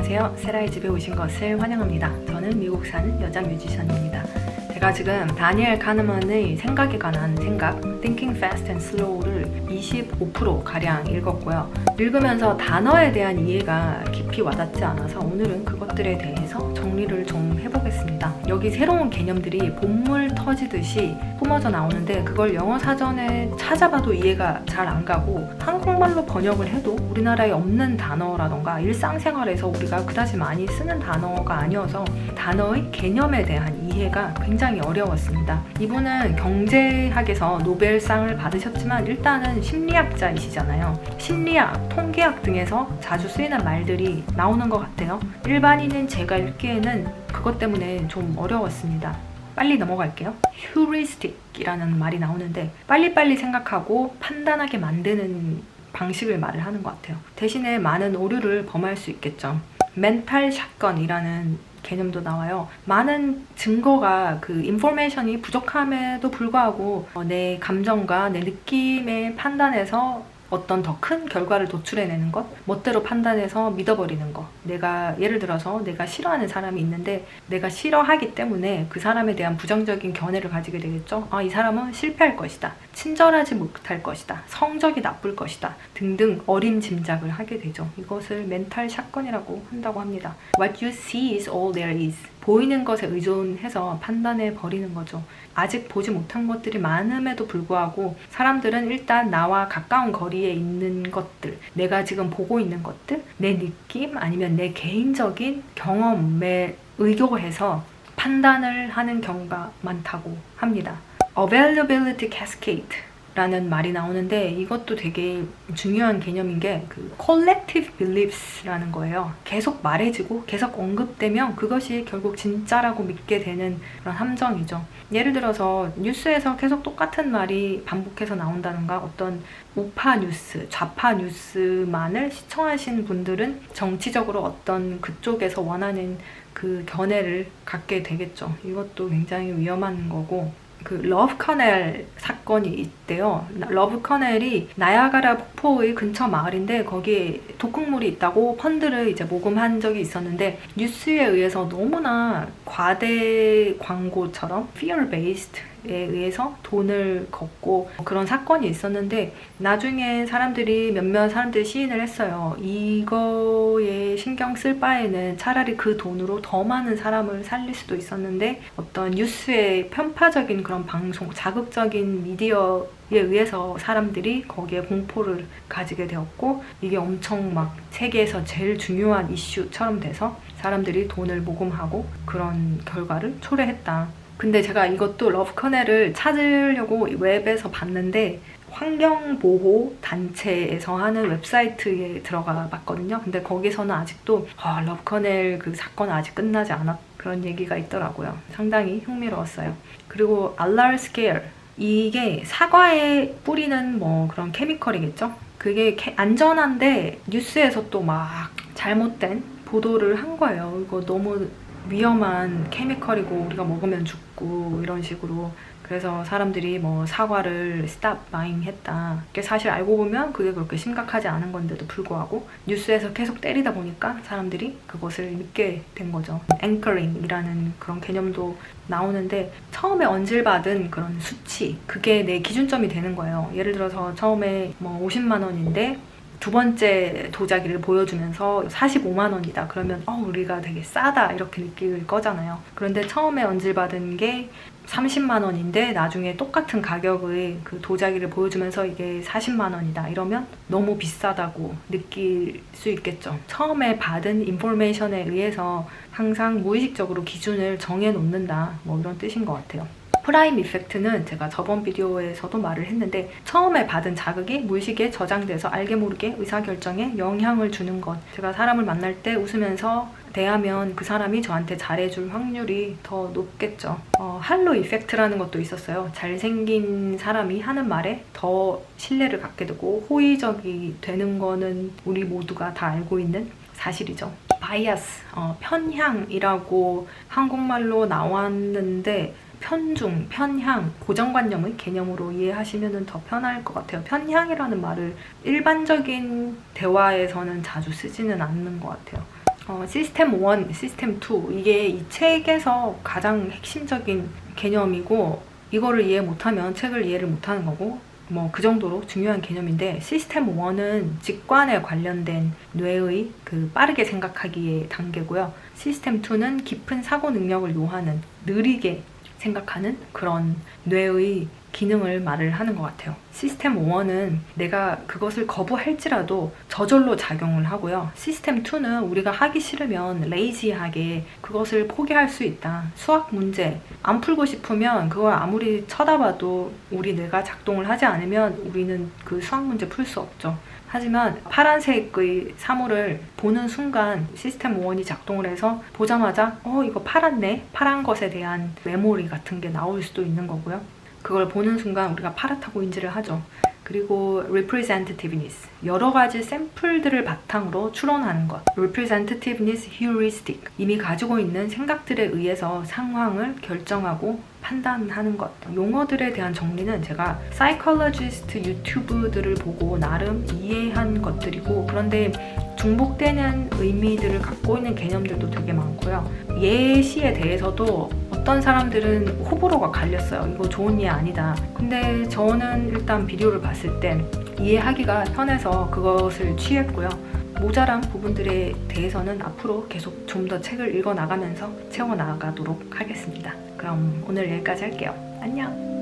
안녕하세요. 세라의 집에 오신 것을 환영합니다. 저는 미국 사는 여자 뮤지션입니다. 제가 지금 다니엘 카네만의 생각에 관한 생각, Thinking Fast and Slow를 25%가량 읽었고요. 읽으면서 단어에 대한 이해가 깊이 와닿지 않아서 오늘은 그것들에 대해서 정리를 좀 해보겠습니다. 여기 새로운 개념들이 본물 터지듯이 뿜어져 나오는데 그걸 영어 사전에 찾아봐도 이해가 잘 안 가고 한국말로 번역을 해도 우리나라에 없는 단어라던가 일상생활에서 우리가 그다지 많이 쓰는 단어가 아니어서 단어의 개념에 대한 이해가 굉장히 어려웠습니다. 이분은 경제학에서 노벨상을 받으셨지만 일단은 심리학자이시잖아요. 심리학, 통계학 등에서 자주 쓰이는 말들이 나오는 것 같아요. 일반인은 제가 읽기에는 그것 때문에 좀 어려웠습니다. 빨리 넘어갈게요. 휴리스틱이라는 말이 나오는데 빨리빨리 생각하고 판단하게 만드는 방식을 말을 하는 것 같아요. 대신에 많은 오류를 범할 수 있겠죠. 멘탈 샷건이라는 개념도 나와요. 많은 증거가 그 인포메이션이 부족함에도 불구하고 내 감정과 내 느낌의 판단에서 어떤 더 큰 결과를 도출해내는 것, 멋대로 판단해서 믿어버리는 것. 내가 예를 들어서 내가 싫어하는 사람이 있는데 내가 싫어하기 때문에 그 사람에 대한 부정적인 견해를 가지게 되겠죠. 이 사람은 실패할 것이다. 친절하지 못할 것이다. 성적이 나쁠 것이다. 등등 어린 짐작을 하게 되죠. 이것을 멘탈 샷건이라고 한다고 합니다. What you see is all there is. 보이는 것에 의존해서 판단해 버리는 거죠. 아직 보지 못한 것들이 많음에도 불구하고 사람들은 일단 나와 가까운 거리에 있는 것들, 내가 지금 보고 있는 것들, 내 느낌 아니면 내 개인적인 경험에 의존해서 판단을 하는 경우가 많다고 합니다. Availability Cascade 라는 말이 나오는데 이것도 되게 중요한 개념인 게 그 collective beliefs라는 거예요. 계속 말해지고 계속 언급되면 그것이 결국 진짜라고 믿게 되는 그런 함정이죠. 예를 들어서 뉴스에서 계속 똑같은 말이 반복해서 나온다던가 어떤 우파 뉴스, 좌파 뉴스만을 시청하신 분들은 정치적으로 어떤 그쪽에서 원하는 그 견해를 갖게 되겠죠. 이것도 굉장히 위험한 거고 그 러브 커넬 사건이 있대요. 러브 커넬이 나야가라 폭포의 근처 마을인데 거기에 독극물이 있다고 펀드를 이제 모금한 적이 있었는데 뉴스에 의해서 너무나 과대 광고처럼 fear based 에 의해서 돈을 걷고 그런 사건이 있었는데 나중에 몇몇 사람들이 시인을 했어요. 이거에 신경 쓸 바에는 차라리 그 돈으로 더 많은 사람을 살릴 수도 있었는데 어떤 뉴스의 편파적인 그런 방송, 자극적인 미디어에 의해서 사람들이 거기에 공포를 가지게 되었고 이게 엄청 막 세계에서 제일 중요한 이슈처럼 돼서 사람들이 돈을 모금하고 그런 결과를 초래했다. 근데 제가 이것도 러브 커넬을 찾으려고 웹에서 봤는데 환경보호 단체에서 하는 웹사이트에 들어가 봤거든요. 근데 거기서는 아직도 러브 커넬 그 사건 아직 끝나지 않았 그런 얘기가 있더라고요. 상당히 흥미로웠어요. 그리고 알라르스케일 이게 사과에 뿌리는 뭐 그런 케미컬이겠죠? 그게 안전한데 뉴스에서 또 막 잘못된 보도를 한 거예요. 이거 너무 위험한 케미컬이고 우리가 먹으면 죽고 이런 식으로 그래서 사람들이 뭐 사과를 stop buying 했다. 사실 알고 보면 그게 그렇게 심각하지 않은 건데도 불구하고 뉴스에서 계속 때리다 보니까 사람들이 그것을 믿게 된 거죠. anchoring이라는 그런 개념도 나오는데 처음에 언질받은 그런 수치 그게 내 기준점이 되는 거예요. 예를 들어서 처음에 뭐 50만 원인데 두 번째 도자기를 보여주면서 45만 원이다. 그러면 우리가 되게 싸다 이렇게 느낄 거잖아요. 그런데 처음에 언질받은 게 30만 원인데 나중에 똑같은 가격의 그 도자기를 보여주면서 이게 40만 원이다. 이러면 너무 비싸다고 느낄 수 있겠죠. 처음에 받은 인포메이션에 의해서 항상 무의식적으로 기준을 정해놓는다. 뭐 이런 뜻인 것 같아요. 프라임 이펙트는 제가 저번 비디오에서도 말을 했는데 처음에 받은 자극이 무의식에 저장돼서 알게 모르게 의사결정에 영향을 주는 것. 제가 사람을 만날 때 웃으면서 대하면 그 사람이 저한테 잘해줄 확률이 더 높겠죠. 할로 이펙트라는 것도 있었어요. 잘생긴 사람이 하는 말에 더 신뢰를 갖게 되고 호의적이 되는 거는 우리 모두가 다 알고 있는 사실이죠. 바이아스, 편향이라고 한국말로 나왔는데 편중, 편향, 고정관념의 개념으로 이해하시면 더 편할 것 같아요. 편향이라는 말을 일반적인 대화에서는 자주 쓰지는 않는 것 같아요. 시스템 1, 시스템 2 이게 이 책에서 가장 핵심적인 개념이고 이거를 이해 못하면 책을 이해를 못하는 거고 뭐 그 정도로 중요한 개념인데 시스템 1은 직관에 관련된 뇌의 그 빠르게 생각하기의 단계고요. 시스템 2는 깊은 사고 능력을 요하는 느리게 생각하는 그런 뇌의 기능을 말을 하는 것 같아요. 시스템 1은 내가 그것을 거부할지라도 저절로 작용을 하고요. 시스템 2는 우리가 하기 싫으면 레이지하게 그것을 포기할 수 있다. 수학 문제 안 풀고 싶으면 그걸 아무리 쳐다봐도 우리 뇌가 작동을 하지 않으면 우리는 그 수학 문제 풀 수 없죠. 하지만 파란색의 사물을 보는 순간 시스템 1이 작동을 해서 보자마자 이거 파랗네? 파란 것에 대한 메모리 같은 게 나올 수도 있는 거고요. 그걸 보는 순간 우리가 파랗다고 인지를 하죠. 그리고 representativeness, 여러 가지 샘플들을 바탕으로 추론하는 것. representativeness heuristic, 이미 가지고 있는 생각들에 의해서 상황을 결정하고 판단하는 것. 용어들에 대한 정리는 제가 psychologist 유튜브들을 보고 나름 이해한 것들이고, 그런데 중복되는 의미들을 갖고 있는 개념들도 되게 많고요. 예시에 대해서도 어떤 사람들은 호불호가 갈렸어요. 이거 좋은 예 아니다. 근데 저는 일단 비디오를 봤을 때 이해하기가 편해서 그것을 취했고요. 모자란 부분들에 대해서는 앞으로 계속 좀 더 책을 읽어나가면서 채워나가도록 하겠습니다. 그럼 오늘 여기까지 할게요. 안녕!